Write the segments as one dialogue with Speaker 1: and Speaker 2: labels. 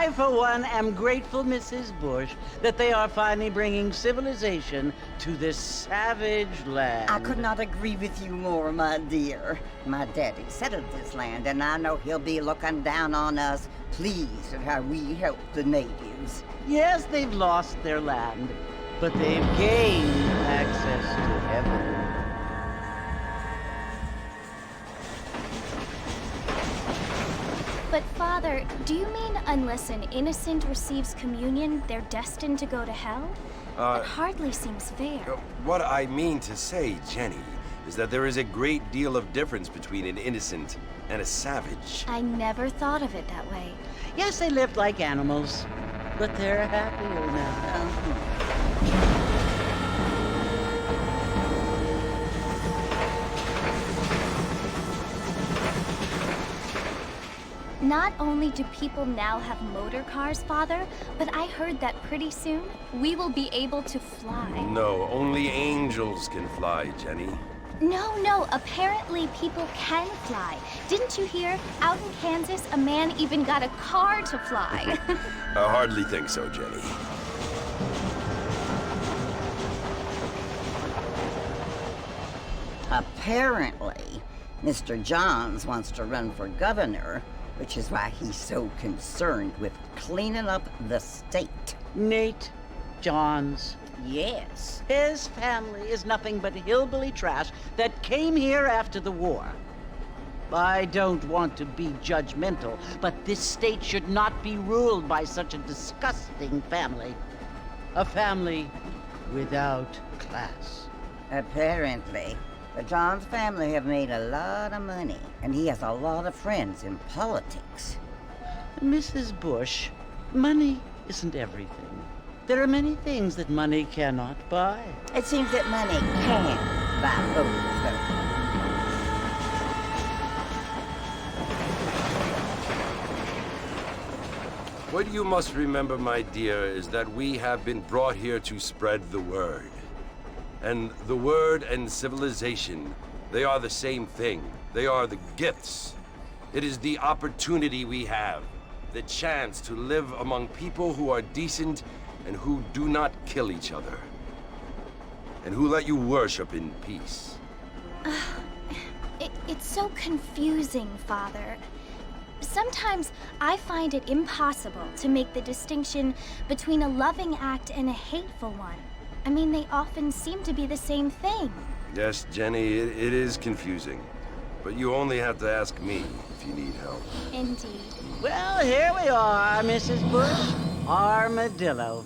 Speaker 1: I, for one, am grateful, Mrs. Bush, that they are finally bringing civilization to this savage land.
Speaker 2: I could not agree with you more, my dear. My daddy settled this land, and I know he'll be looking down on us, pleased at how we help the natives.
Speaker 1: Yes, they've lost their land, but they've gained access to heaven.
Speaker 3: But Father, do you mean unless an innocent receives communion, they're destined to go to hell? That hardly seems fair.
Speaker 4: What I mean to say, Jenny, is that there is a great deal of difference between an innocent and a savage.
Speaker 3: I never thought of it that way.
Speaker 1: Yes, they lived like animals, but they're happier now.
Speaker 3: Not only do people now have motor cars, Father, but I heard that pretty soon we will be able to fly.
Speaker 4: No, only angels can fly, Jenny.
Speaker 3: No, apparently people can fly. Didn't you hear? Out in Kansas, a man even got a car to fly.
Speaker 4: I hardly think so, Jenny.
Speaker 2: Apparently, Mr. Johns wants to run for governor, which is why he's so concerned with cleaning up the state.
Speaker 1: Nate Johns.
Speaker 2: Yes.
Speaker 1: His family is nothing but hillbilly trash that came here after the war. I don't want to be judgmental, but this state should not be ruled by such a disgusting family. A family without class.
Speaker 2: Apparently. The Johns family have made a lot of money, and he has a lot of friends in politics.
Speaker 1: Mrs. Bush, money isn't everything. There are many things that money cannot buy.
Speaker 2: It seems that money can buy votes, though.
Speaker 4: What you must remember, my dear, is that we have been brought here to spread the word. And the word and civilization, they are the same thing. They are the gifts. It is the opportunity we have, the chance to live among people who are decent and who do not kill each other, and who let you worship in peace.
Speaker 3: It's so confusing, Father. Sometimes I find it impossible to make the distinction between a loving act and a hateful one. I mean, they often seem to be the same thing.
Speaker 4: Yes, Jenny, it is confusing. But you only have to ask me if you need help.
Speaker 3: Indeed.
Speaker 1: Well, here we are, Mrs. Bush. Armadillo.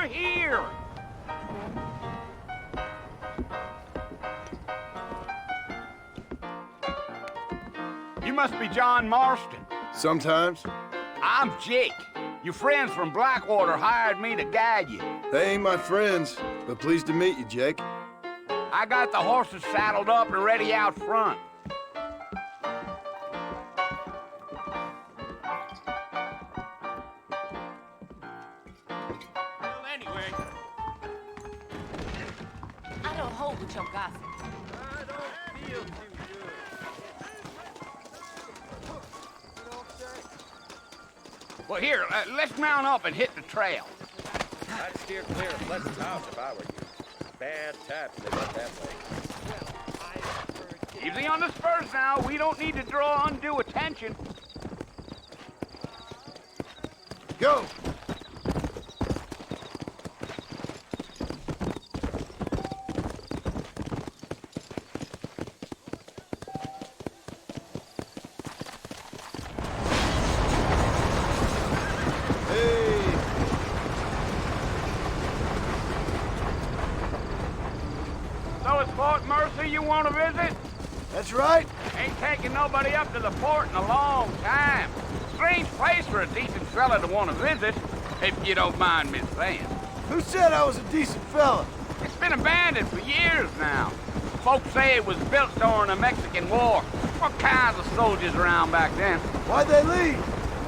Speaker 5: Here! You must be John Marston.
Speaker 6: Sometimes.
Speaker 5: I'm Jake. Your friends from Blackwater hired me to guide you.
Speaker 6: They ain't my friends, but pleased to meet you, Jake.
Speaker 5: I got the horses saddled up and ready out front.
Speaker 7: Your gossip.
Speaker 5: I don't feel too good. Well, here, let's mount up and hit the trail.
Speaker 8: I'd steer clear of Pleasant House if I were you. Bad taps live up that way.
Speaker 5: Easy on the spurs now. We don't need to draw undue attention.
Speaker 6: Go!
Speaker 5: So it's Fort Mercy you want to visit?
Speaker 6: That's right.
Speaker 5: Ain't taking nobody up to the fort in a long time. Strange place for a decent fella to want to visit, if you don't mind me saying.
Speaker 6: Who said I was a decent fella?
Speaker 5: It's been abandoned for years now. Folks say it was built during the Mexican War. What kinds of soldiers around back then?
Speaker 6: Why'd they leave?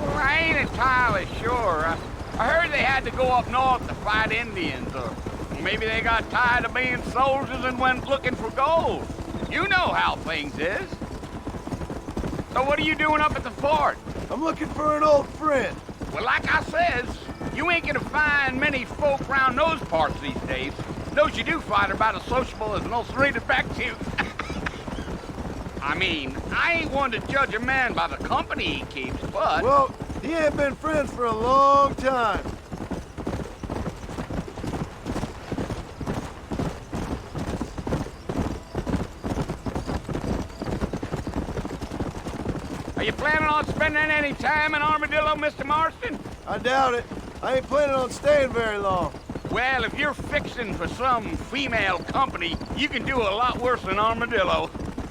Speaker 5: Well, I ain't entirely sure. I heard they had to go up north to fight Indians, or maybe they got tired of being soldiers and went looking for gold. You know how things is. So what are you doing up at the fort?
Speaker 6: I'm looking for an old friend.
Speaker 5: Well, like I says, you ain't gonna find many folk around those parts these days. Those you do find are about as sociable as an ulcerated back tooth. I mean, I ain't one to judge a man by the company he keeps, but...
Speaker 6: Well, he ain't been friends for a long time.
Speaker 5: Are you planning on spending any time in Armadillo, Mr. Marston?
Speaker 6: I doubt it. I ain't planning on staying very long.
Speaker 5: Well, if you're fixing for some female company, you can do a lot worse than Armadillo.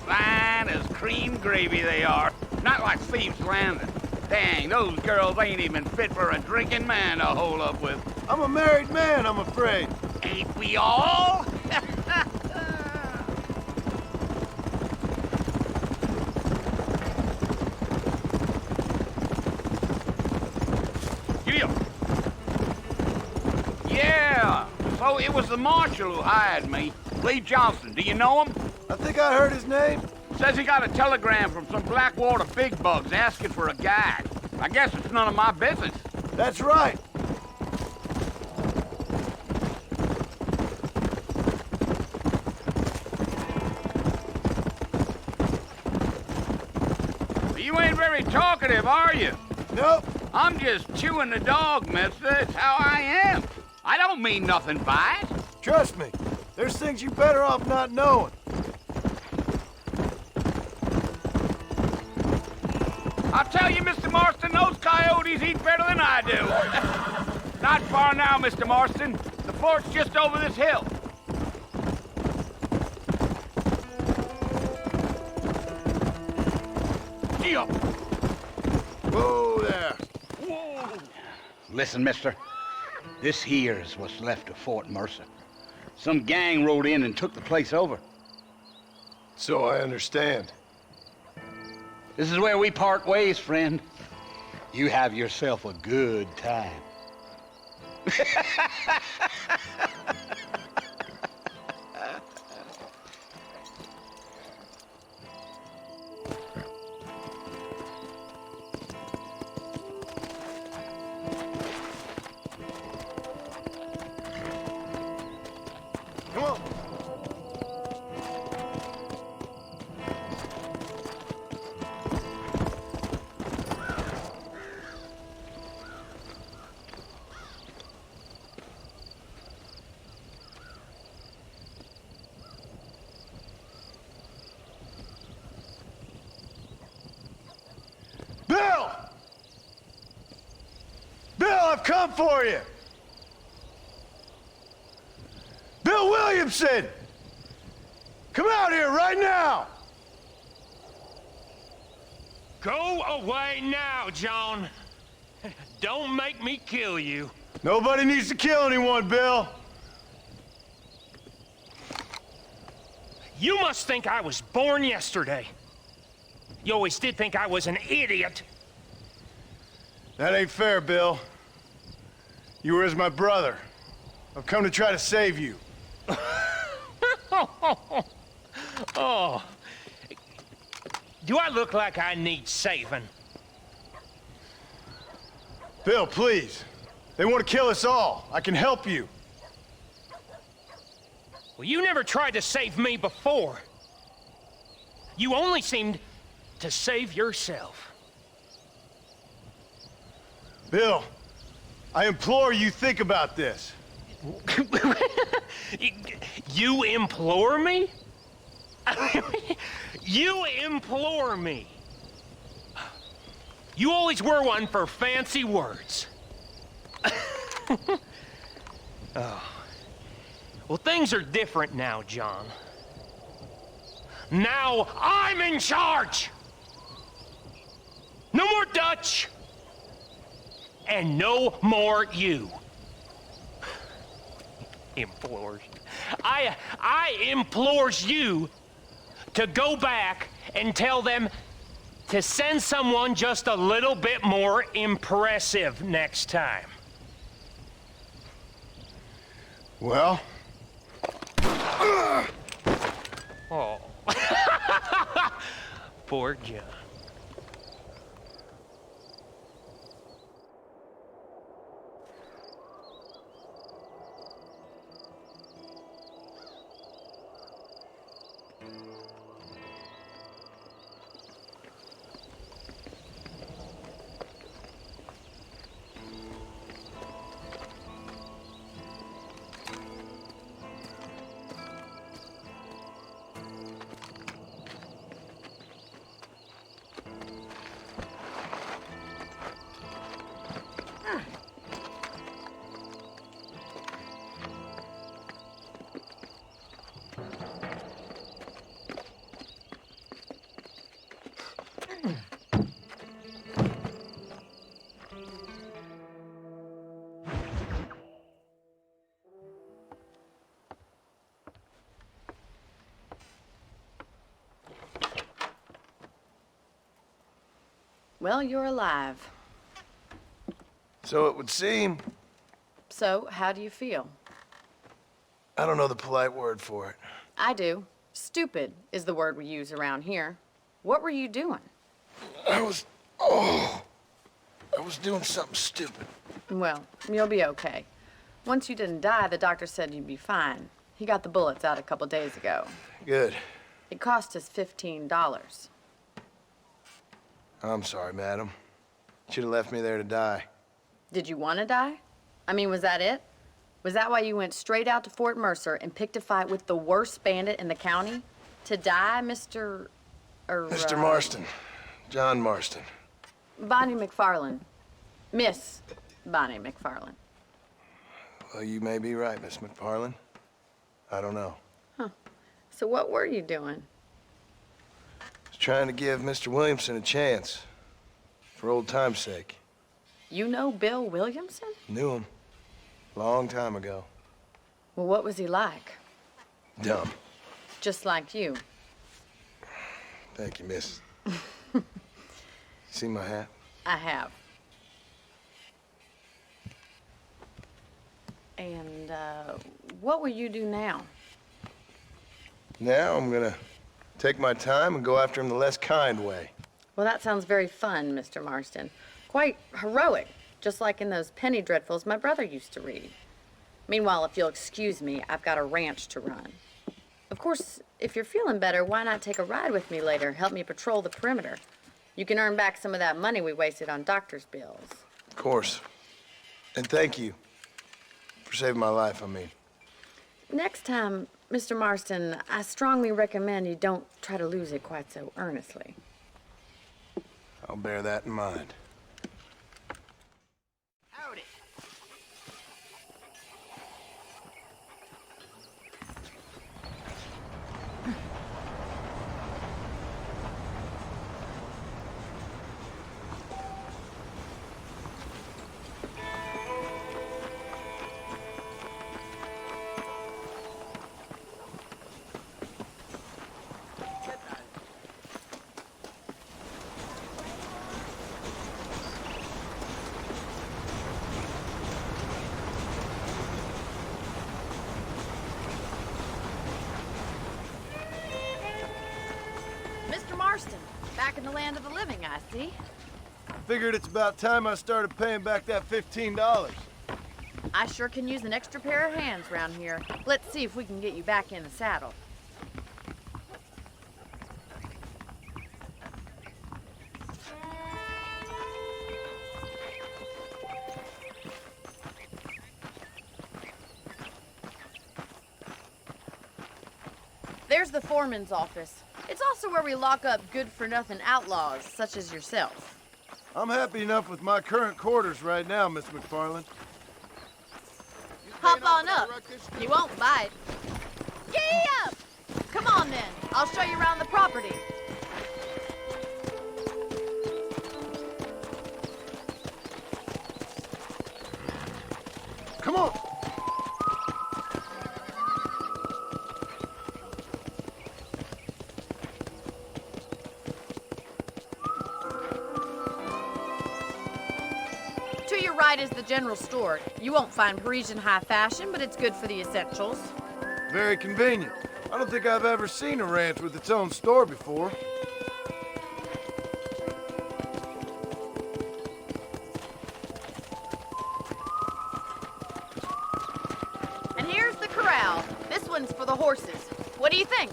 Speaker 5: Fine as cream gravy they are. Not like Thieves' Landing. Dang, those girls ain't even fit for a drinking man to hole up with.
Speaker 6: I'm a married man, I'm afraid.
Speaker 5: Ain't we all? Yeah, so it was the marshal who hired me. Lee Johnson, do you know him?
Speaker 6: I think I heard his name.
Speaker 5: Says he got a telegram from some Blackwater big bugs asking for a guide. I guess it's none of my business.
Speaker 6: That's right.
Speaker 5: You ain't very talkative, are you?
Speaker 6: Nope.
Speaker 5: I'm just chewing the dog, mister. It's how I am. I don't mean nothing by it.
Speaker 6: Trust me. There's things you better off not knowing.
Speaker 5: I'll tell you, Mr. Marston, those coyotes eat better than I do. Not far now, Mr. Marston. The fort's just over this hill. Gee up.
Speaker 6: Whoa there.
Speaker 5: Whoa. Listen, mister. This here is what's left of Fort Mercer. Some gang rode in and took the place over.
Speaker 6: So I understand.
Speaker 5: This is where we part ways, friend. You have yourself a good time.
Speaker 6: Come on. Bill! Bill, I've come for you! Bill Williamson! Come out here right now!
Speaker 7: Go away now, John. Don't make me kill you.
Speaker 6: Nobody needs to kill anyone, Bill.
Speaker 7: You must think I was born yesterday. You always did think I was an idiot.
Speaker 6: That ain't fair, Bill. You were as my brother. I've come to try to save you.
Speaker 7: Oh. Do I look like I need saving?
Speaker 6: Bill, please. They want to kill us all. I can help you.
Speaker 7: Well, you never tried to save me before. You only seemed to save yourself.
Speaker 6: Bill, I implore you think about this.
Speaker 7: You implore me? You implore me? You always were one for fancy words. Oh. Well, things are different now, John. Now I'm in charge! No more Dutch! And no more you. Implores. I implores you to go back and tell them to send someone just a little bit more impressive next time.
Speaker 6: Well?
Speaker 7: Oh. Poor John.
Speaker 9: Well, you're alive.
Speaker 6: So it would seem.
Speaker 9: So, how do you feel?
Speaker 6: I don't know the polite word for it.
Speaker 9: I do. Stupid is the word we use around here. What were you doing?
Speaker 6: I was doing something stupid.
Speaker 9: Well, you'll be okay. Once you didn't die, the doctor said you'd be fine. He got the bullets out a couple days ago.
Speaker 6: Good.
Speaker 9: It cost us $15.
Speaker 6: I'm sorry, madam. Should have left me there to die.
Speaker 9: Did you want to die? I mean, was that it? Was that why you went straight out to Fort Mercer and picked a fight with the worst bandit in the county? To die, Mr.
Speaker 6: Mr. Marston. John Marston.
Speaker 9: Bonnie McFarland. Miss Bonnie McFarland.
Speaker 6: Well, you may be right, Miss McFarland. I don't know.
Speaker 9: Huh. So what were you doing?
Speaker 6: I was trying to give Mr. Williamson a chance. For old time's sake.
Speaker 9: You know Bill Williamson?
Speaker 6: Knew him. Long time ago.
Speaker 9: Well, what was he like?
Speaker 6: Dumb.
Speaker 9: Just like you.
Speaker 6: Thank you, miss. See my hat?
Speaker 9: I have. And, what will you do now?
Speaker 6: Now I'm gonna take my time and go after him the less kind way.
Speaker 9: Well, that sounds very fun, Mr. Marston. Quite heroic, just like in those penny dreadfuls my brother used to read. Meanwhile, if you'll excuse me, I've got a ranch to run. Of course, if you're feeling better, why not take a ride with me later? Help me patrol the perimeter. You can earn back some of that money we wasted on doctor's bills.
Speaker 6: Of course. And thank you for saving my life, I mean.
Speaker 9: Next time, Mr. Marston, I strongly recommend you don't try to lose it quite so earnestly.
Speaker 6: I'll bear that in mind.
Speaker 1: Howdy.
Speaker 9: Mr. Marston, back in the land of the living, I see.
Speaker 6: Figured it's about time I started paying back that $15.
Speaker 9: I sure can use an extra pair of hands around here. Let's see if we can get you back in the saddle. There's the foreman's office. It's also where we lock up good-for-nothing outlaws, such as yourself.
Speaker 6: I'm happy enough with my current quarters right now, Miss McFarland.
Speaker 9: Hop on up. You won't bite. Giddy up! Come on then. I'll show you around the property.
Speaker 6: Come on.
Speaker 9: To your right is the general store. You won't find Parisian high fashion, but it's good for the essentials.
Speaker 6: Very convenient. I don't think I've ever seen a ranch with its own store before.
Speaker 9: And here's the corral. This one's for the horses. What do you think?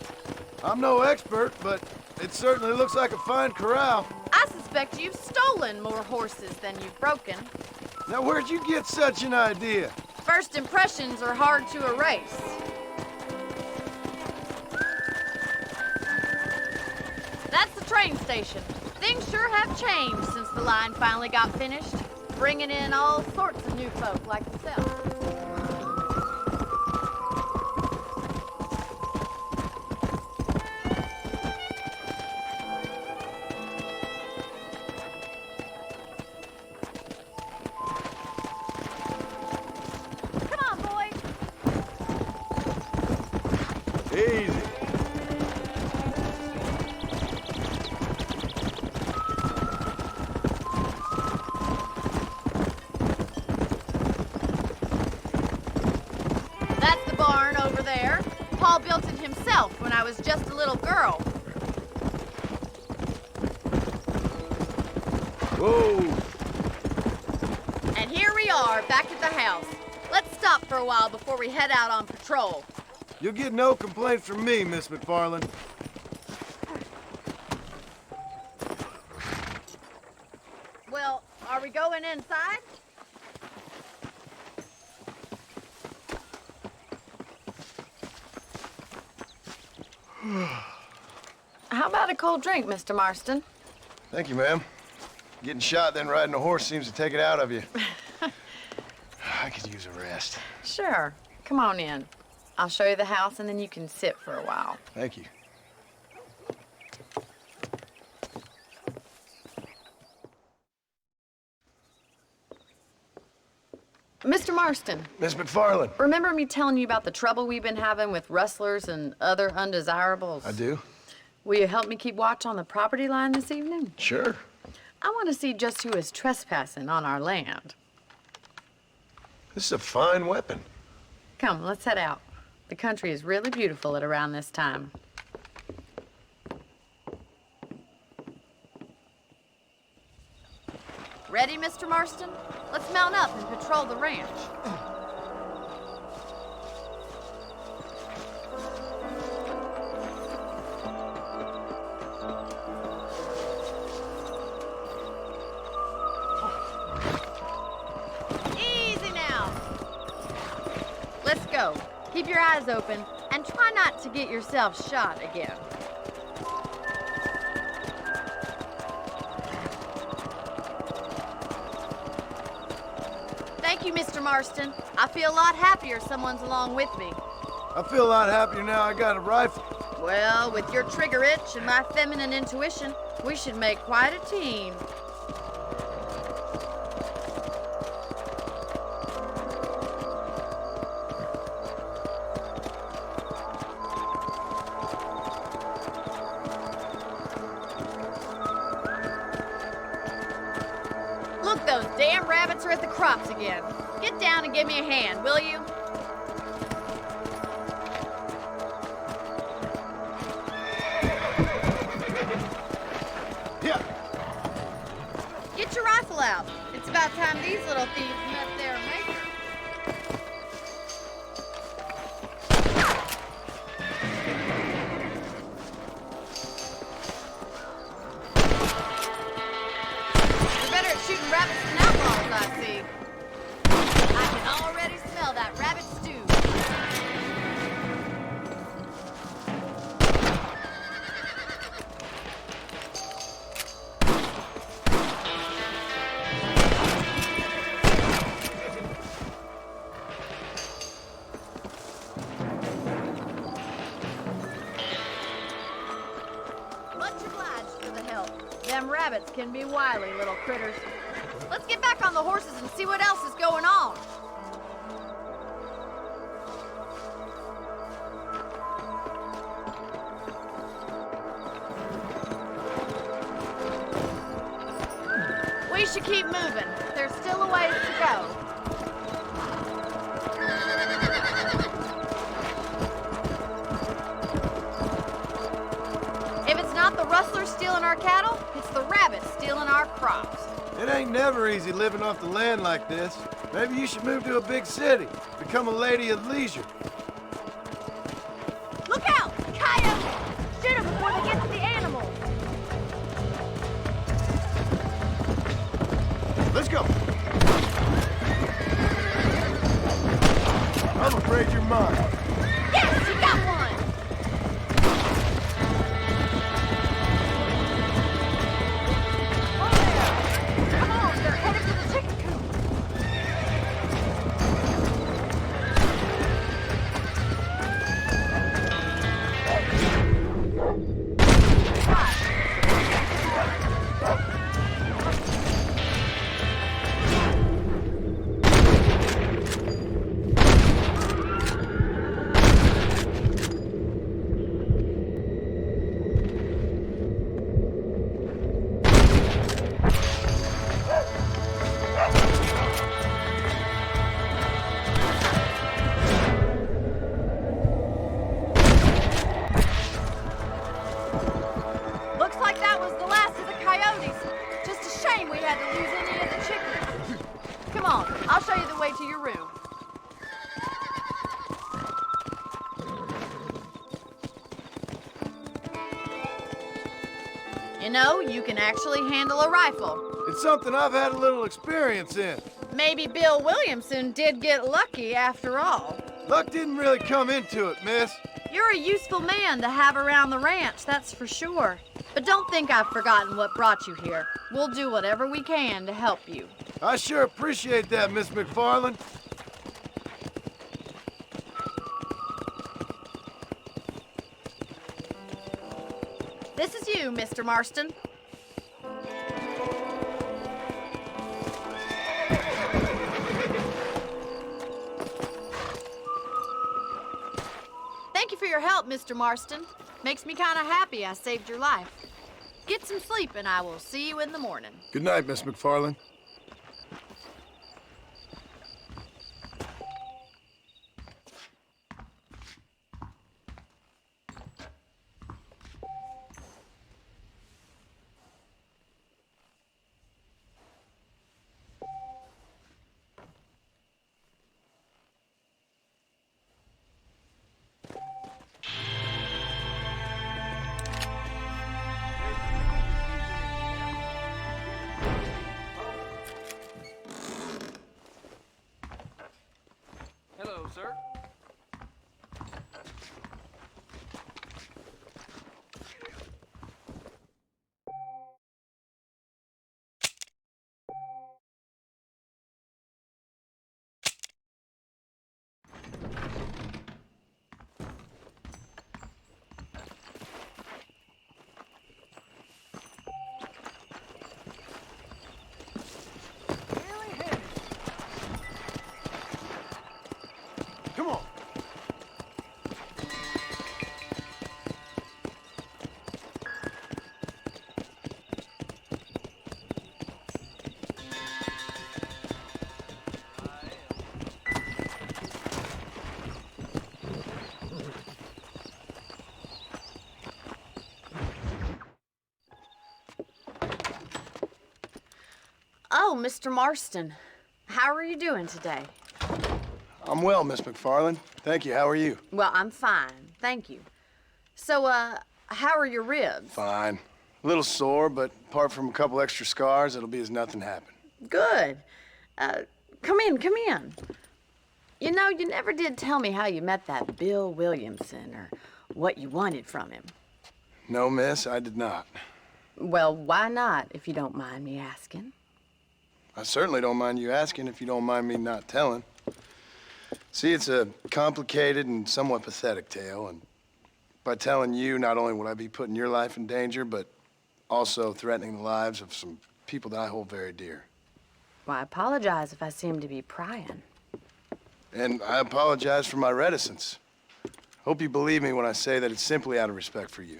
Speaker 6: I'm no expert, but it certainly looks like a fine corral.
Speaker 9: I suspect you've stolen more horses than you've broken.
Speaker 6: Now, where'd you get such an idea?
Speaker 9: First impressions are hard to erase. That's the train station. Things sure have changed since the line finally got finished, bringing in all sorts of new folk like yourself. Come on, boys.
Speaker 6: Easy.
Speaker 9: That's the barn over there. Paul built it himself when I was just a little girl.
Speaker 6: Whoa.
Speaker 9: And here we are, back at the house. Let's stop for a while before we head out on patrol.
Speaker 6: You'll get no complaints from me, Miss McFarland.
Speaker 9: Well, are we going inside? How about a cold drink, Mr. Marston?
Speaker 6: Thank you, ma'am. Getting shot, then riding a horse seems to take it out of you. I could use a rest.
Speaker 9: Sure. Come on in. I'll show you the house, and then you can sit for a while.
Speaker 6: Thank you.
Speaker 9: Mr. Marston,
Speaker 6: Miss McFarland.
Speaker 9: remember me telling you about the trouble we've been having with rustlers and other undesirables?
Speaker 6: I do?
Speaker 9: Will you help me keep watch on the property line this evening?
Speaker 6: Sure.
Speaker 9: I want to see just who is trespassing on our land.
Speaker 6: This is a fine weapon.
Speaker 9: Come, let's head out. The country is really beautiful at around this time. Ready, Mr. Marston? Let's mount up and patrol the ranch. Easy now. Let's go. Keep your eyes open and try not to get yourself shot again. Thank you, Mr. Marston. I feel a lot happier someone's along with me.
Speaker 6: I feel a lot happier now I got a rifle.
Speaker 9: Well, with your trigger itch and my feminine intuition, we should make quite a team. Look, those damn rabbits are at the crops again. Get down and give me a hand, will you?
Speaker 6: Yeah.
Speaker 9: Get your rifle out. It's about time these little thieves met their maker. You're better at shooting rabbits than outlaws, I see. I can already smell that rabbit stew. them rabbits can be wily little critters. Let's get back on the horses and see what else is going on. We should keep moving. There's still a ways to go. If it's not the rustlers stealing our cattle, it's the rabbits stealing our crops.
Speaker 6: It ain't never easy living off the land like this. Maybe you should move to a big city. Become a lady of leisure.
Speaker 9: Look out! Coyotes! Shoot them before they get to the animals.
Speaker 6: Let's go. I'm afraid you're mine.
Speaker 9: Yes, you got one! Come on, they're headed for the chicken coop. Looks like that was the last of the coyotes. Just a shame we had to lose any of the chickens. Come on, I'll show you the way to your room. You know, you can actually handle a rifle.
Speaker 6: It's something I've had a little experience in.
Speaker 9: Maybe Bill Williamson did get lucky after all.
Speaker 6: Luck didn't really come into it, miss.
Speaker 9: You're a useful man to have around the ranch, that's for sure. But don't think I've forgotten what brought you here. We'll do whatever we can to help you.
Speaker 6: I sure appreciate that, Miss McFarland.
Speaker 9: This is you, Mr. Marston. Thank you for your help, Mr. Marston. Makes me kind of happy I saved your life. Get some sleep and I will see you in the morning.
Speaker 6: Good night, Miss McFarland.
Speaker 10: Hello, sir.
Speaker 6: Come on.
Speaker 9: Oh, Mr. Marston. How are you doing today?
Speaker 6: I'm well, Miss McFarland. Thank you. How are you?
Speaker 9: Well, I'm fine, thank you. So, how are your ribs?
Speaker 6: Fine. A little sore, but apart from a couple extra scars, it'll be as nothing happened.
Speaker 9: Good. Come in. You know, you never did tell me how you met that Bill Williamson or what you wanted from him.
Speaker 6: No, miss, I did not.
Speaker 9: Well, why not, if you don't mind me asking?
Speaker 6: I certainly don't mind you asking if you don't mind me not telling. See, it's a complicated and somewhat pathetic tale, and by telling you, not only would I be putting your life in danger, but Also threatening the lives of some people that I hold very dear.
Speaker 9: Well, I apologize if I seem to be prying.
Speaker 6: And I apologize for my reticence. Hope you believe me when I say that it's simply out of respect for you.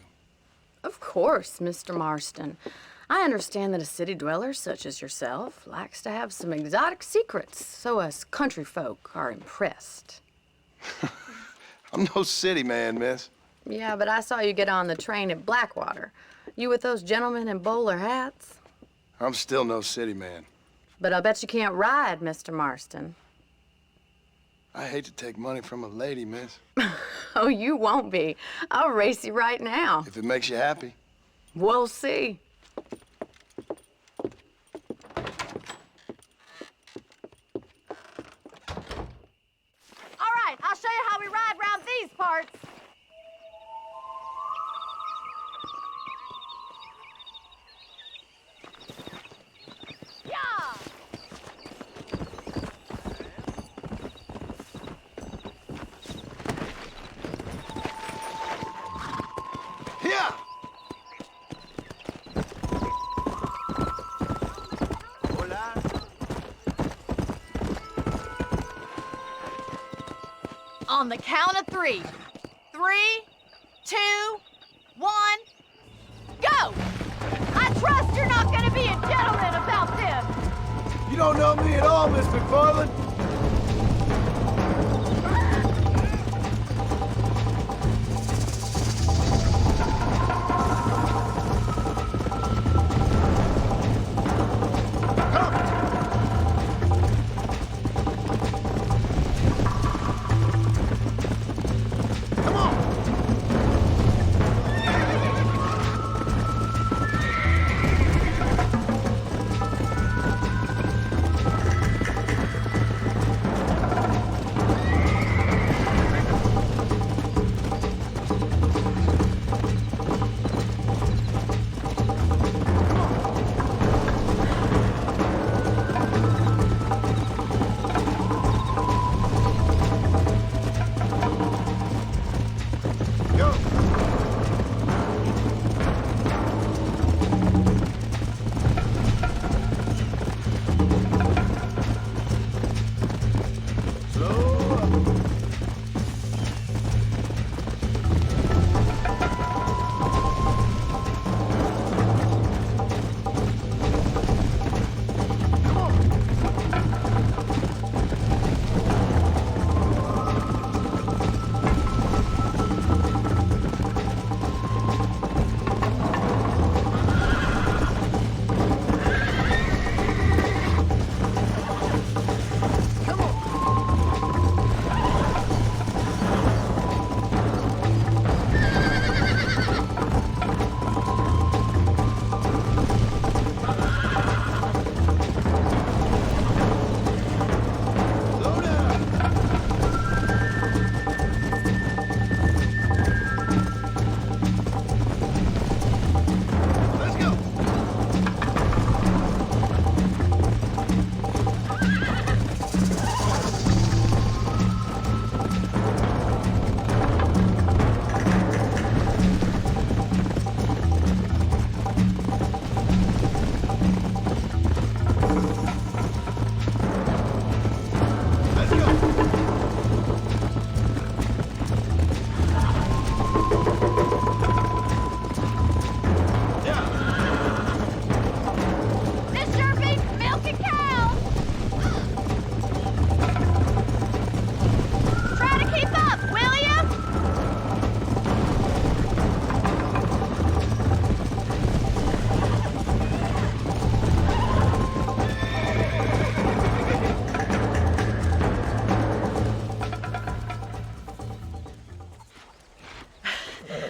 Speaker 9: Of course, Mr. Marston. I understand that a city dweller such as yourself likes to have some exotic secrets, so us country folk are impressed.
Speaker 6: I'm no city man, miss.
Speaker 9: Yeah, but I saw you get on the train at Blackwater. You with those gentlemen in bowler hats?
Speaker 6: I'm still no city man.
Speaker 9: But I bet you can't ride, Mr. Marston.
Speaker 6: I hate to take money from a lady, miss.
Speaker 9: Oh, you won't be. I'll race you right now.
Speaker 6: If it makes you happy.
Speaker 9: We'll see.
Speaker 10: All right, I'll show you how we ride around these parts. Yeah!
Speaker 6: Yeah!
Speaker 10: On the count of 3. 3, 2, 1, go! I trust you're not gonna be a gentleman about this.
Speaker 6: You don't know me at all, Miss McFarland.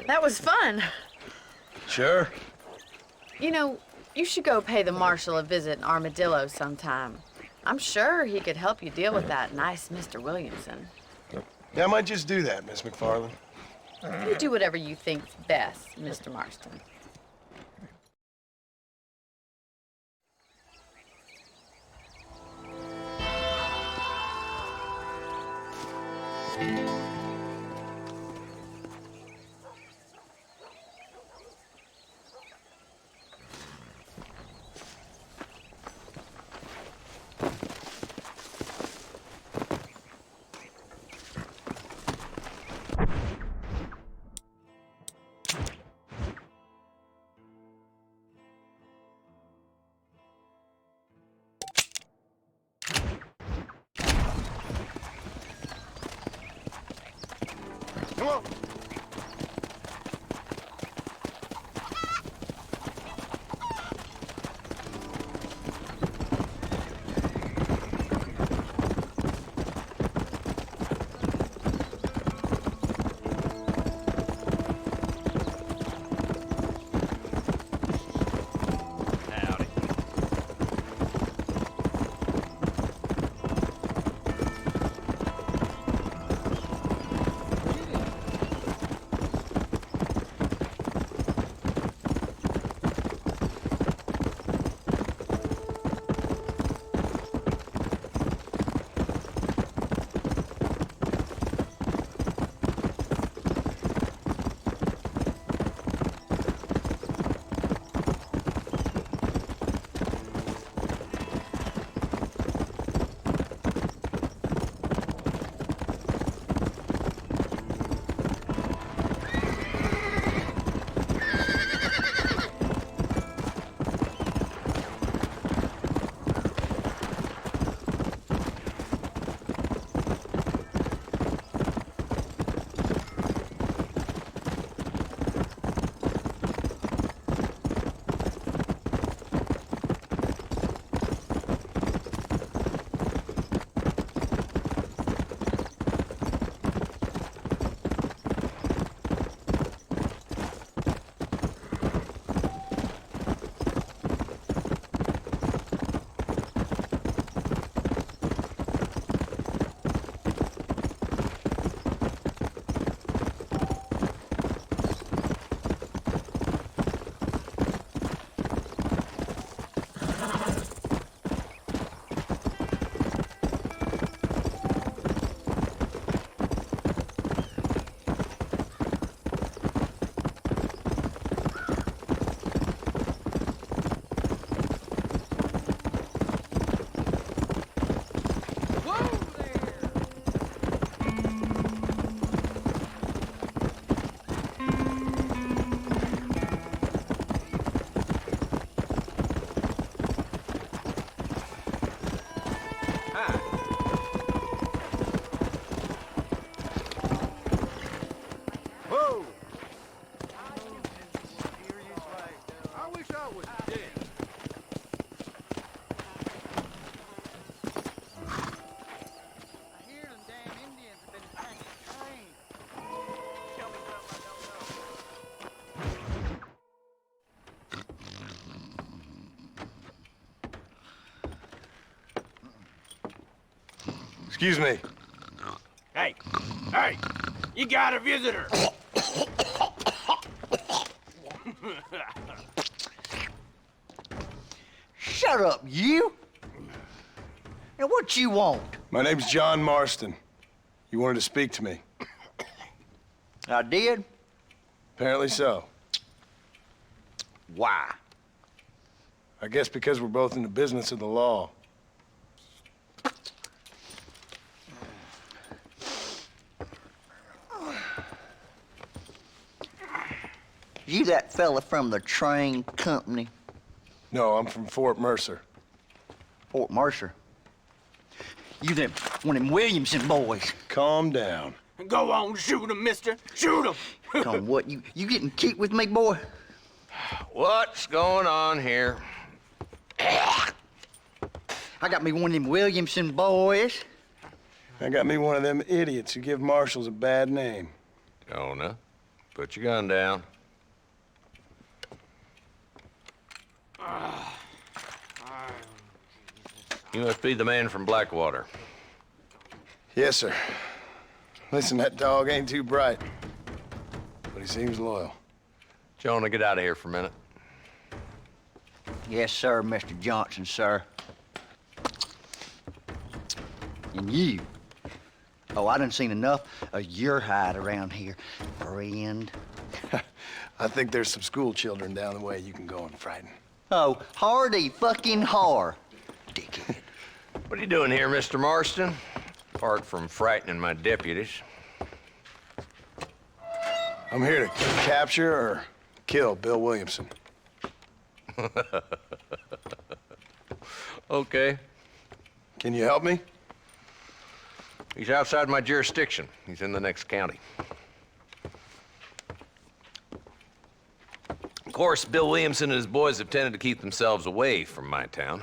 Speaker 9: That was fun.
Speaker 6: Sure.
Speaker 9: You know, you should go pay the marshal a visit in Armadillo sometime. I'm sure he could help you deal with that nice Mr. Williamson.
Speaker 6: Yeah, I might just do that, Miss McFarland.
Speaker 9: You do whatever you think's best, Mr. Marston.
Speaker 6: Come on. Excuse me.
Speaker 8: Hey, hey, you got a visitor.
Speaker 11: Shut up, you! Now, what you want?
Speaker 6: My name's John Marston. You wanted to speak to me.
Speaker 11: I did?
Speaker 6: Apparently so.
Speaker 11: Why?
Speaker 6: I guess because we're both in the business of the law.
Speaker 11: You that fella from the train company?
Speaker 6: No, I'm from Fort Mercer.
Speaker 11: Fort Mercer? You them, one of them Williamson boys?
Speaker 6: Calm down.
Speaker 8: Go on, shoot him, mister. Shoot him.
Speaker 11: Come on, what, you getting kicked with me, boy?
Speaker 8: What's going on here?
Speaker 11: I got me one of them Williamson boys.
Speaker 6: I got me one of them idiots who give marshals a bad name.
Speaker 8: Jonah, put your gun down. You must be the man from Blackwater.
Speaker 6: Yes, sir. Listen, that dog ain't too bright, but he seems loyal.
Speaker 8: Jonah, get out of here for a minute.
Speaker 11: Yes, sir, Mr. Johnson, sir. And you. Oh, I done seen enough of your hide around here, friend.
Speaker 6: I think there's some school children down the way you can go and frighten.
Speaker 11: Oh, hardy fucking har. Dickhead.
Speaker 8: What are you doing here, Mr. Marston? Apart from frightening my deputies.
Speaker 6: I'm here to capture or kill Bill Williamson.
Speaker 8: Okay.
Speaker 6: Can you help me?
Speaker 8: He's outside my jurisdiction. He's in the next county.
Speaker 12: Of course, Bill Williamson and his boys have tended to keep themselves away from my town.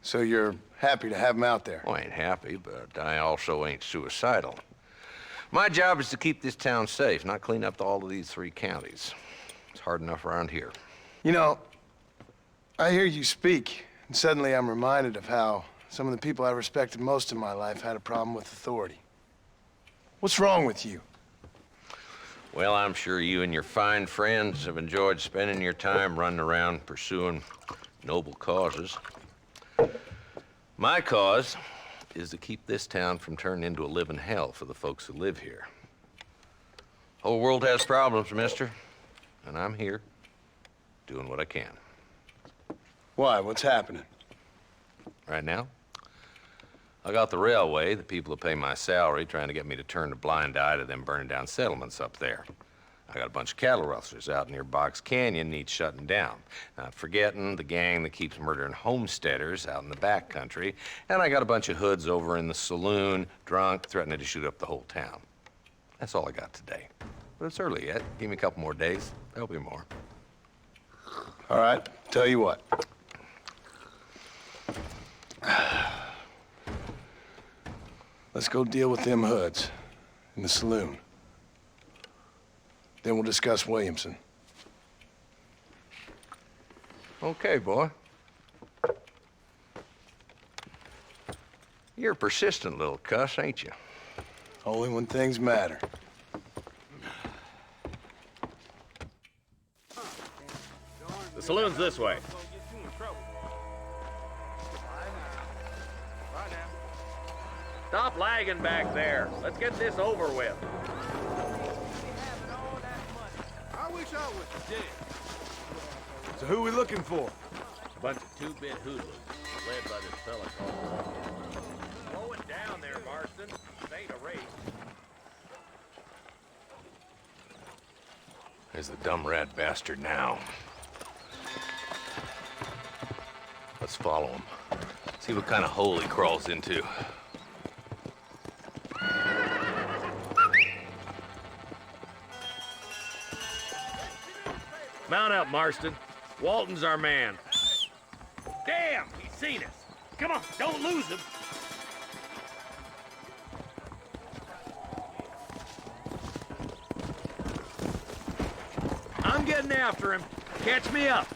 Speaker 6: So you're happy to have him out there?
Speaker 12: Well, I ain't happy, but I also ain't suicidal. My job is to keep this town safe, not clean up all of these 3 counties. It's hard enough around here.
Speaker 6: You know, I hear you speak, and suddenly I'm reminded of how some of the people I respected most in my life had a problem with authority. What's wrong with you?
Speaker 12: Well, I'm sure you and your fine friends have enjoyed spending your time running around pursuing noble causes. My cause is to keep this town from turning into a living hell for the folks who live here. Whole world has problems, mister, and I'm here doing what I can.
Speaker 6: Why? What's happening?
Speaker 12: Right now, I got the railway, the people who pay my salary, trying to get me to turn a blind eye to them burning down settlements up there. I got a bunch of cattle rustlers out near Box Canyon needs shutting down. Not forgetting the gang that keeps murdering homesteaders out in the back country. And I got a bunch of hoods over in the saloon, drunk, threatening to shoot up the whole town. That's all I got today. But it's early yet. Give me a couple more days. There'll be more.
Speaker 6: All right, tell you what. Let's go deal with them hoods in the saloon. Then we'll discuss Williamson.
Speaker 12: Okay, boy. You're a persistent little cuss, ain't you?
Speaker 6: Only when things matter.
Speaker 8: The saloon's this way. Stop lagging back there. Let's get this over with.
Speaker 6: I wish I was dead. So who we looking for?
Speaker 8: A bunch of two-bit hoodlums, led by this fella called... Slow it down there, Marston. This ain't a race.
Speaker 12: There's the dumb rat bastard now. Let's follow him. See what kind of hole he crawls into.
Speaker 8: Mount up, Marston. Walton's our man. Damn, he's seen us. Come on, don't lose him. I'm getting after him. Catch me up.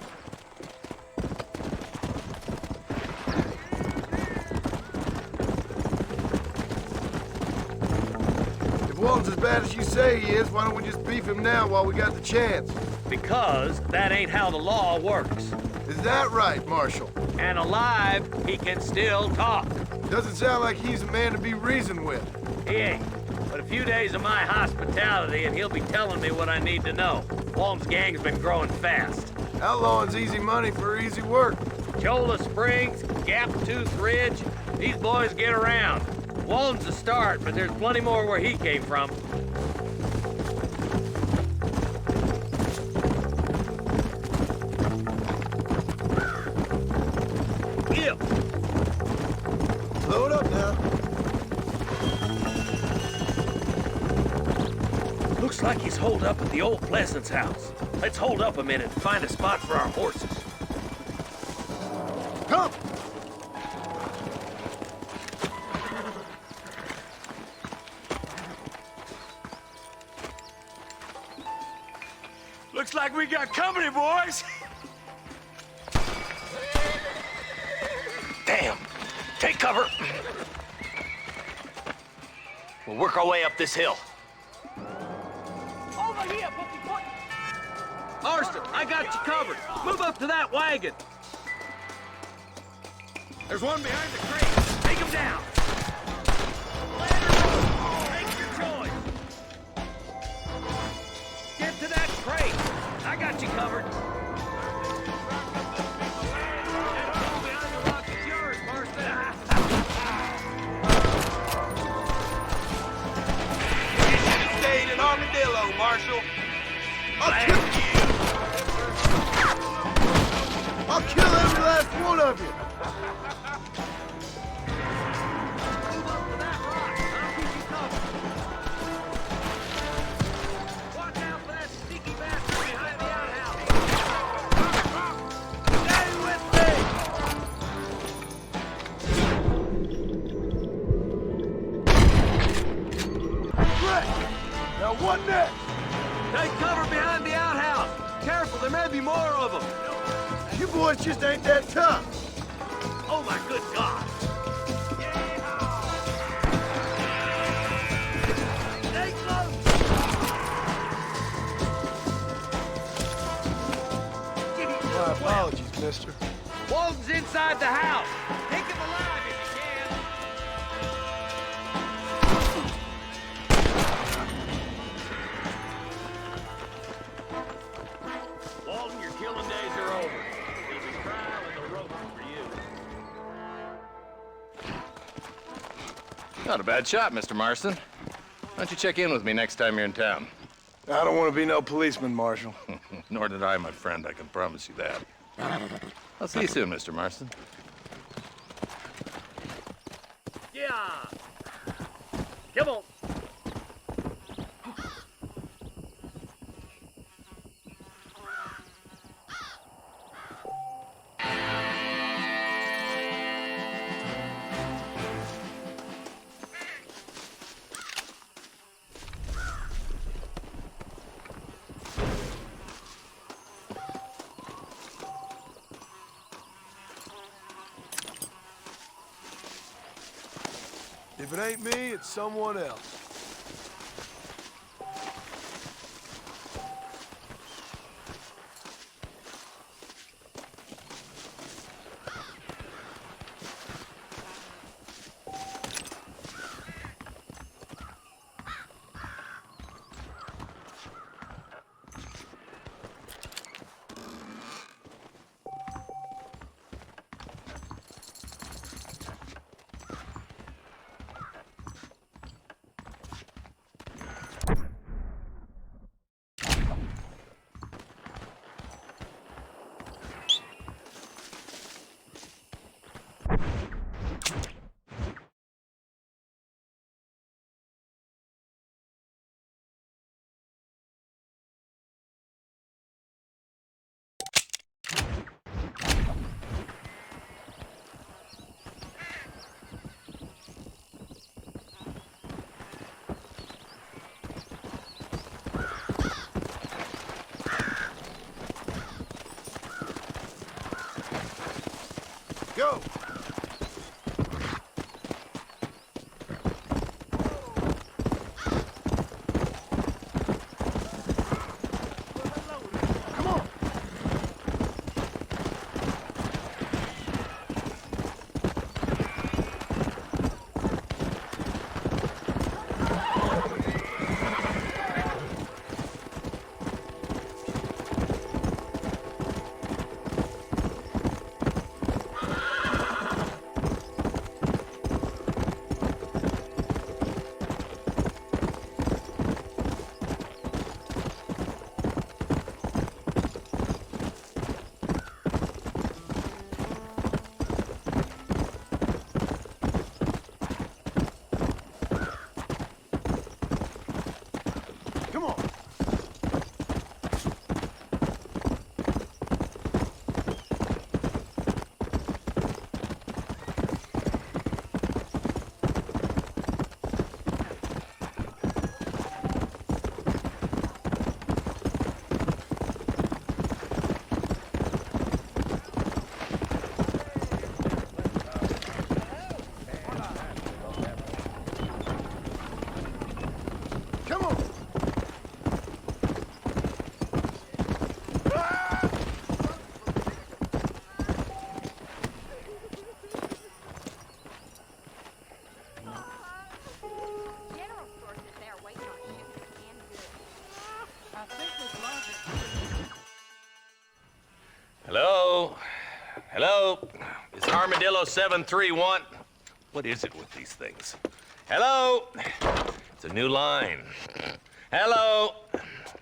Speaker 6: If Walton's as bad as you say he is, why don't we just beef him now while we got the chance?
Speaker 8: Because that ain't how the law works.
Speaker 6: Is that right, Marshal?
Speaker 8: And alive, he can still talk.
Speaker 6: Doesn't sound like he's a man to be reasoned with.
Speaker 8: He ain't. But a few days of my hospitality and he'll be telling me what I need to know. Walton's gang's been growing fast.
Speaker 6: Outlawing's easy money for easy work.
Speaker 8: Cholla Springs, Gap Tooth Ridge, these boys get around. Walton's a start, but there's plenty more where he came from.
Speaker 6: Load up now.
Speaker 8: Looks like he's holed up at the old Pleasance house. Let's hold up a minute and find a spot for our horses.
Speaker 6: Come!
Speaker 8: Looks like we got company, boys.
Speaker 12: Damn! Take cover! We'll work our way up this hill.
Speaker 8: Over here, Marston, I got you covered. Move up to that wagon. There's one behind the crate. Take him down. Make your choice. Get to that crate. I got you covered. That hole behind the rock is yours, Marston.
Speaker 12: You should have stayed in Armadillo, Marshal.
Speaker 6: I'll kill every last one of you!
Speaker 8: Move up to that rock. I'll keep you covered. Watch out for that sneaky bastard behind the outhouse.
Speaker 6: What next?
Speaker 8: Take cover behind the outhouse. Careful, there may be more of them.
Speaker 6: You boys just ain't that tough.
Speaker 8: Oh, my good God. Stay close.
Speaker 6: My apologies, mister.
Speaker 8: Walton's inside the house. Take him alive if you can. Walton, your killing days are over. There'll be trial and the ropes for you.
Speaker 12: Not a bad shot, Mr. Marston. Why don't you check in with me next time you're in town?
Speaker 6: I don't want to be no policeman, Marshal.
Speaker 12: Nor did I, my friend. I can promise you that. I'll see you soon, Mr. Marston.
Speaker 8: Yeah. Come on.
Speaker 6: If it ain't me, it's someone else. Go! Come on!
Speaker 12: Hello? Hello? Is Armadillo 731? What is it with these things? Hello? It's a new line. Hello?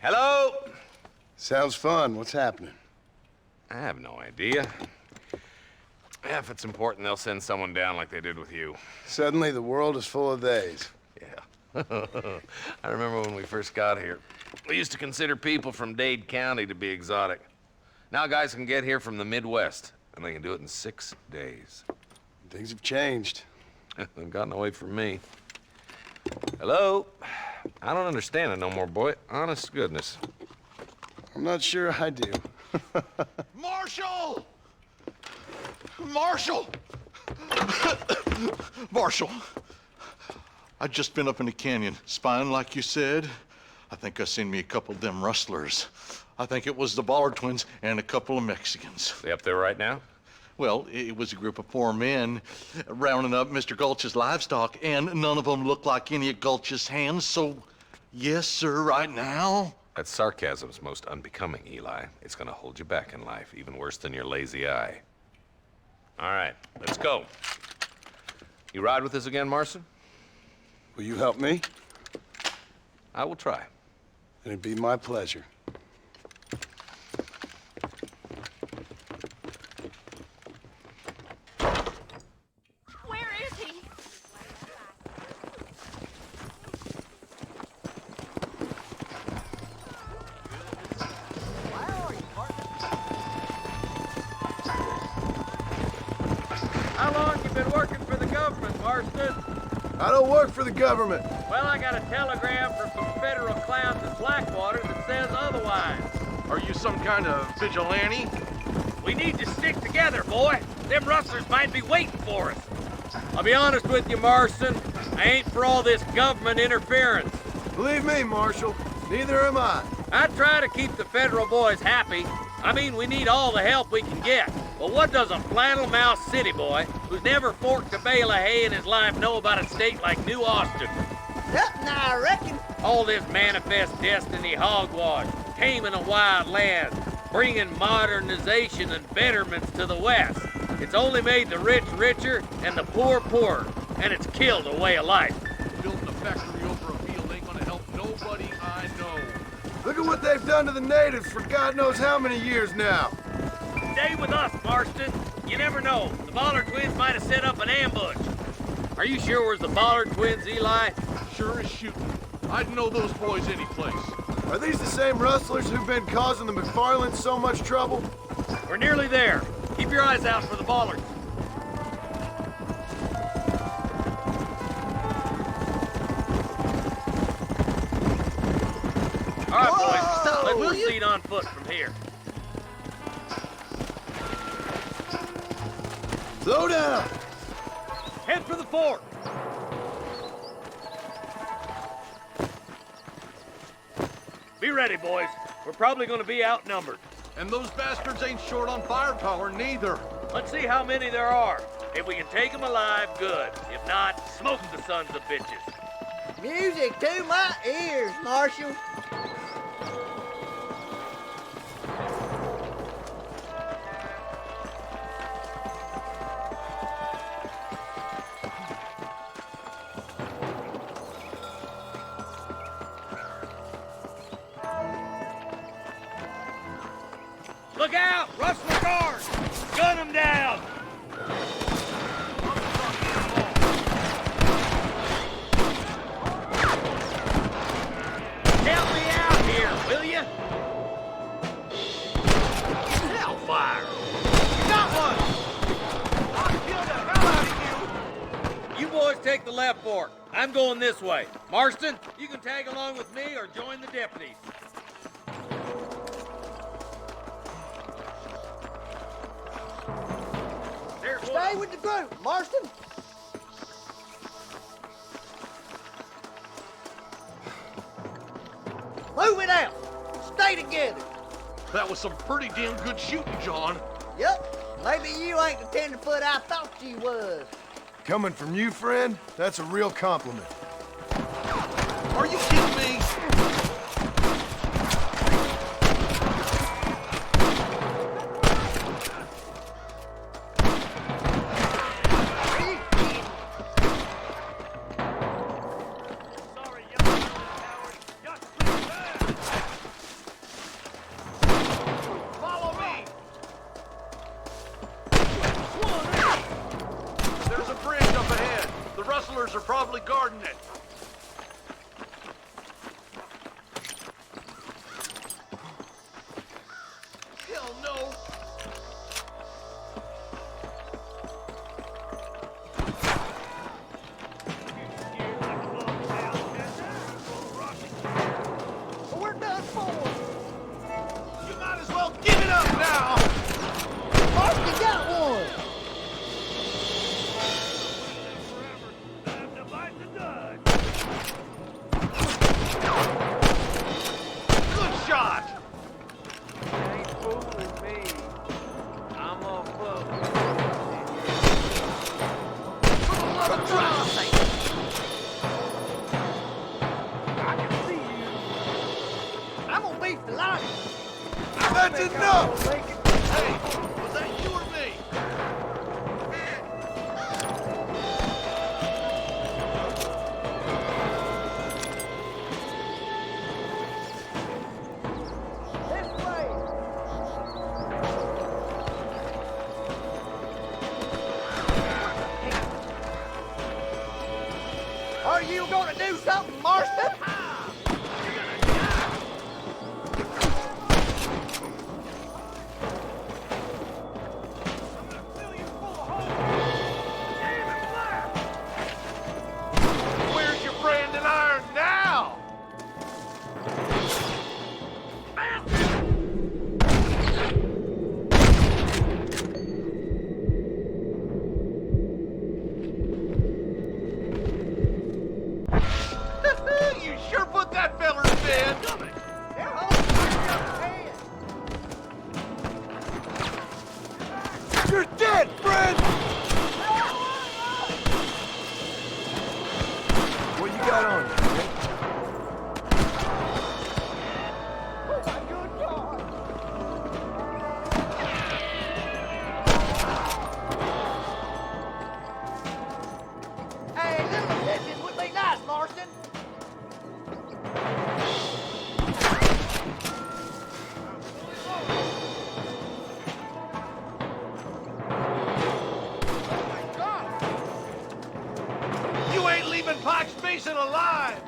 Speaker 12: Hello?
Speaker 6: Sounds fun. What's happening?
Speaker 12: I have no idea. Yeah, if it's important, they'll send someone down like they did with you.
Speaker 6: Suddenly, the world is full of theys.
Speaker 12: Yeah. I remember when we first got here. We used to consider people from Dade County to be exotic. Now guys can get here from the Midwest, and they can do it in 6 days.
Speaker 6: Things have changed.
Speaker 12: They've gotten away from me. Hello? I don't understand it no more, boy. Honest to goodness.
Speaker 6: I'm not sure I do.
Speaker 13: Marshal! Marshal! Marshal! I just been up in the canyon, spying like you said. I think I seen me a couple of them rustlers. I think it was the Ballard twins and a couple of Mexicans.
Speaker 12: They up there right now?
Speaker 13: Well, it was a group of 4 men rounding up Mr. Gulch's livestock, and none of them looked like any of Gulch's hands, so yes, sir, right now.
Speaker 12: That sarcasm's most unbecoming, Eli. It's gonna hold you back in life, even worse than your lazy eye. All right, let's go. You ride with us again, Marston?
Speaker 6: Will you help me?
Speaker 12: I will try.
Speaker 6: It'd be my pleasure.
Speaker 10: Where is he?
Speaker 8: How long you been working for the government, Marston?
Speaker 6: I don't work for the government.
Speaker 8: Well, I got a telegram from some federal clowns in Blackwater that says otherwise.
Speaker 13: Are you some kind of vigilante?
Speaker 8: We need to stick together, boy. Them rustlers might be waiting for us. I'll be honest with you, Marston. I ain't for all this government interference.
Speaker 6: Believe me, Marshal, neither am I.
Speaker 8: I try to keep the federal boys happy. I mean, we need all the help we can get. But what does a flannel-mouthed city boy who's never forked a bale of hay in his life know about a state like New Austin?
Speaker 2: Nothing, I reckon.
Speaker 8: All this manifest destiny hogwash, taming a wild land, bringing modernization and betterments to the West. It's only made the rich richer and the poor poorer, and it's killed a way of life.
Speaker 13: Building a factory over a field ain't gonna help nobody I know.
Speaker 6: Look at what they've done to the natives for God knows how many years now.
Speaker 8: Stay with us, Marston. You never know. The Ballard twins might have set up an ambush. Are you sure it was the Ballard twins, Eli?
Speaker 13: Sure as shooting. I'd know those boys any place.
Speaker 6: Are these the same rustlers who've been causing the McFarlands so much trouble?
Speaker 8: We're nearly there. Keep your eyes out for the Ballards. All right, boys. Let's proceed on foot from here.
Speaker 6: Slow down!
Speaker 8: Head for the fort. Be ready, boys. We're probably going to be outnumbered.
Speaker 13: And those bastards ain't short on firepower, neither.
Speaker 8: Let's see how many there are. If we can take them alive, good. If not, smoke the sons of bitches.
Speaker 2: Music to my ears, Marshal.
Speaker 8: Look out! Rustler guards! Gun them down! Help me out here, will you? Hellfire! Got one! I'll kill the hell out of you! You boys take the left fork. I'm going this way. Marston, you can tag along with me or join the deputies.
Speaker 2: Stay with the group, Marston. Move it out. Stay together.
Speaker 13: That was some pretty damn good shooting, John.
Speaker 2: Yep. Maybe you ain't the tenderfoot I thought you was.
Speaker 6: Coming from you, friend, that's a real compliment.
Speaker 13: Are you kidding me? Are probably guarding it.
Speaker 6: You might as well give it up now!
Speaker 14: Marston got one!
Speaker 6: Good shot!
Speaker 8: Ain't fooling me. I'm on foot. I can see you.
Speaker 14: I'm gonna beat the line.
Speaker 6: That's enough!
Speaker 13: Hey, was that you or me?
Speaker 14: This way. Are you gonna do something, Marston?
Speaker 6: Where's your branding iron now? You sure put that feller to bed.
Speaker 14: They're holding your hand.
Speaker 6: You're dead, friend! What you got on you?
Speaker 14: Oh my good God. Hey, little attention would be nice, Marston.
Speaker 6: You ain't leaving Pike's Basin alive!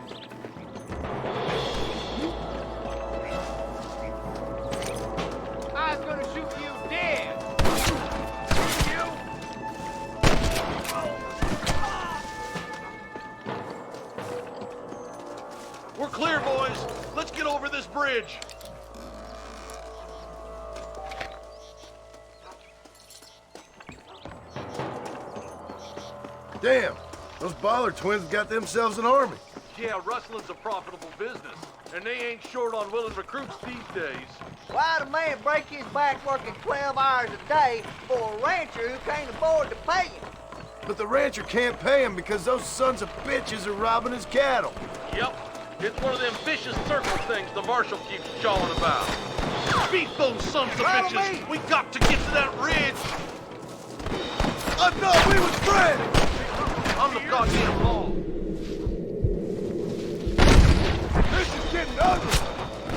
Speaker 14: I was gonna shoot you dead.
Speaker 6: We're clear, boys. Let's get over this bridge. Damn, those Baller twins got themselves an army.
Speaker 15: Yeah, rustling's a profitable business, and they ain't short on willing recruits these days.
Speaker 14: Why'd a man break his back working 12 hours a day for a rancher who can't afford to pay him?
Speaker 6: But the rancher can't pay him because those sons of bitches are robbing his cattle.
Speaker 15: Yep, it's one of them vicious circle things the marshal keeps jawing about.
Speaker 6: Beat those sons of
Speaker 14: Follow
Speaker 6: bitches!
Speaker 14: me.
Speaker 6: We got to get to that ridge! I thought we was friends!
Speaker 15: I'm the goddamn law.
Speaker 6: This is getting ugly!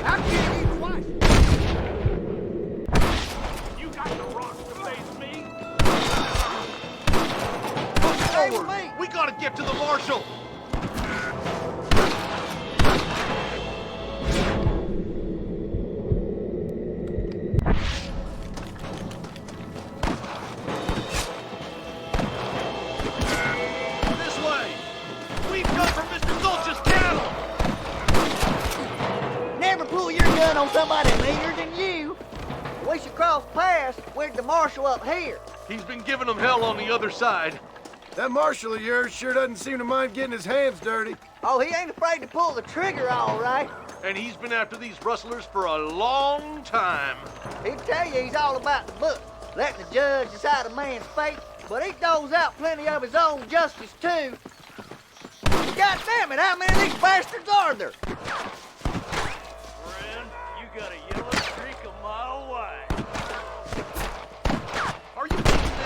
Speaker 14: How can you twice?
Speaker 15: You got the rocks to face me?
Speaker 6: Push
Speaker 14: Stay with
Speaker 6: forward!
Speaker 14: me.
Speaker 6: We gotta get to the marshal! This way! We've come from Mr. Gulch's cattle!
Speaker 14: Never pull your gun on somebody meaner than you. We should cross paths with the marshal up here.
Speaker 15: He's been giving them hell on the other side.
Speaker 6: That marshal of yours sure doesn't seem to mind getting his hands dirty.
Speaker 14: Oh, he ain't afraid to pull the trigger, all right.
Speaker 15: And he's been after these rustlers for a long time.
Speaker 14: He'd tell you he's all about the book, letting the judge decide a man's fate, but he doles out plenty of his own justice, too. God damn it, how many of these bastards are there?
Speaker 15: Friend, you got a yellow streak a mile wide. Are you kidding me?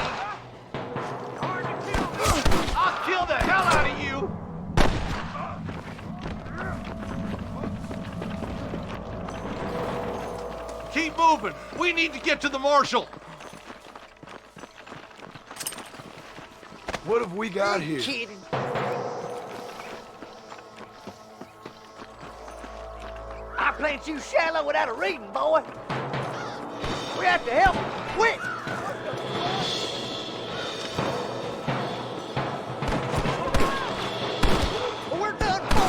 Speaker 15: Hard to kill me.
Speaker 6: I'll kill the hell out of you! Keep moving. We need to get to the marshal. What have we got here?
Speaker 14: Kidding. I plant you shallow without a reading, boy. We have to help him, quick. We're done for.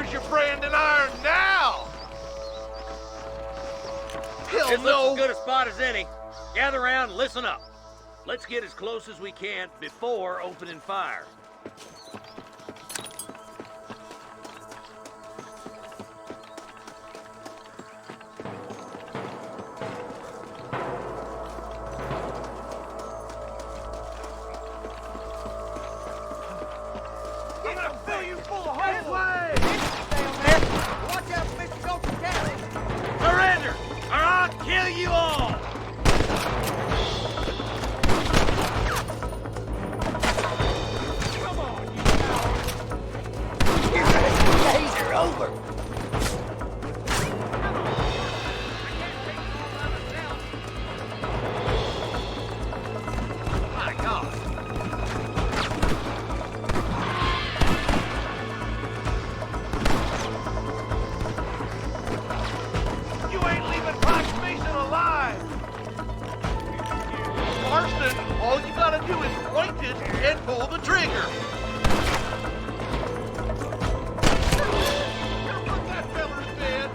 Speaker 15: Where's your branding iron now? Hell
Speaker 8: This
Speaker 15: no!
Speaker 8: looks as good a spot as any. Gather around and listen up. Let's get as close as we can before opening fire.
Speaker 15: I'm gonna fill you full of holes!
Speaker 14: Watch out for Mr. Gold's cattle.
Speaker 8: Surrender, or I'll kill you all!
Speaker 14: Days are over.
Speaker 15: My God! You ain't leaving Pike's Mason alive! Marston, all you gotta do is point it and pull the trigger! That feller's dead!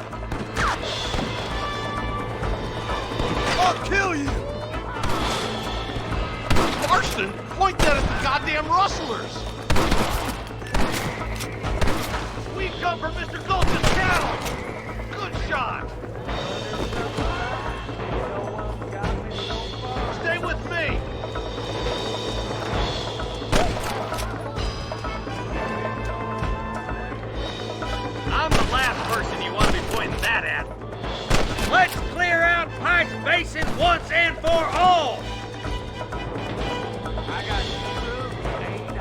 Speaker 15: I'll kill you! Marston, point that at the goddamn rustlers! We come from Mr. Gulch's cattle! Good shot! Stay with me!
Speaker 8: I'm the last person you want to be pointing that at. Let's clear out Pike's Basin once and for all!
Speaker 15: I got you.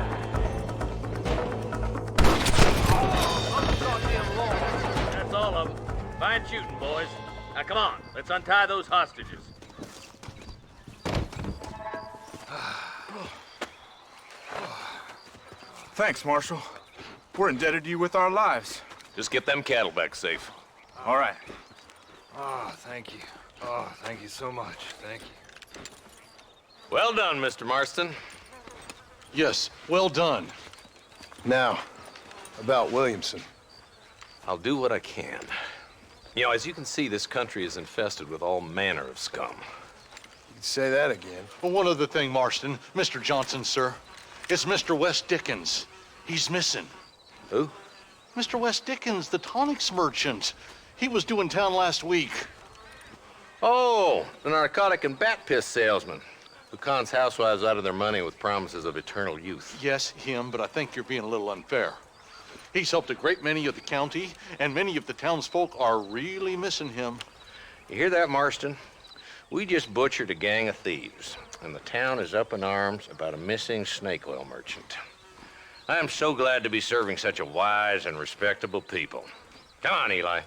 Speaker 8: That's all of them. Fine shooting, boys. Now come on, let's untie those hostages.
Speaker 16: Thanks, Marshal. We're indebted to you with our lives.
Speaker 12: Just get them cattle back safe.
Speaker 16: All right.
Speaker 4: Oh, thank you. Oh, thank you so much. Thank you.
Speaker 12: Well done, Mr. Marston.
Speaker 13: Yes, well done.
Speaker 6: Now, about Williamson.
Speaker 12: I'll do what I can. You know, as you can see, this country is infested with all manner of scum.
Speaker 6: You could say that again.
Speaker 13: Well, one other thing, Marston. Mr. Johnson, sir. It's Mr. Wes Dickens. He's missing.
Speaker 12: Who?
Speaker 13: Mr. Wes Dickens, the tonics merchant. He was due in town last week.
Speaker 12: Oh, the narcotic and bat piss salesman who cons housewives out of their money with promises of eternal youth.
Speaker 13: Yes, him, but I think you're being a little unfair. He's helped a great many of the county, and many of the townsfolk are really missing him.
Speaker 12: You hear that, Marston? We just butchered a gang of thieves, and the town is up in arms about a missing snake oil merchant. I am so glad to be serving such a wise and respectable people. Come on, Eli.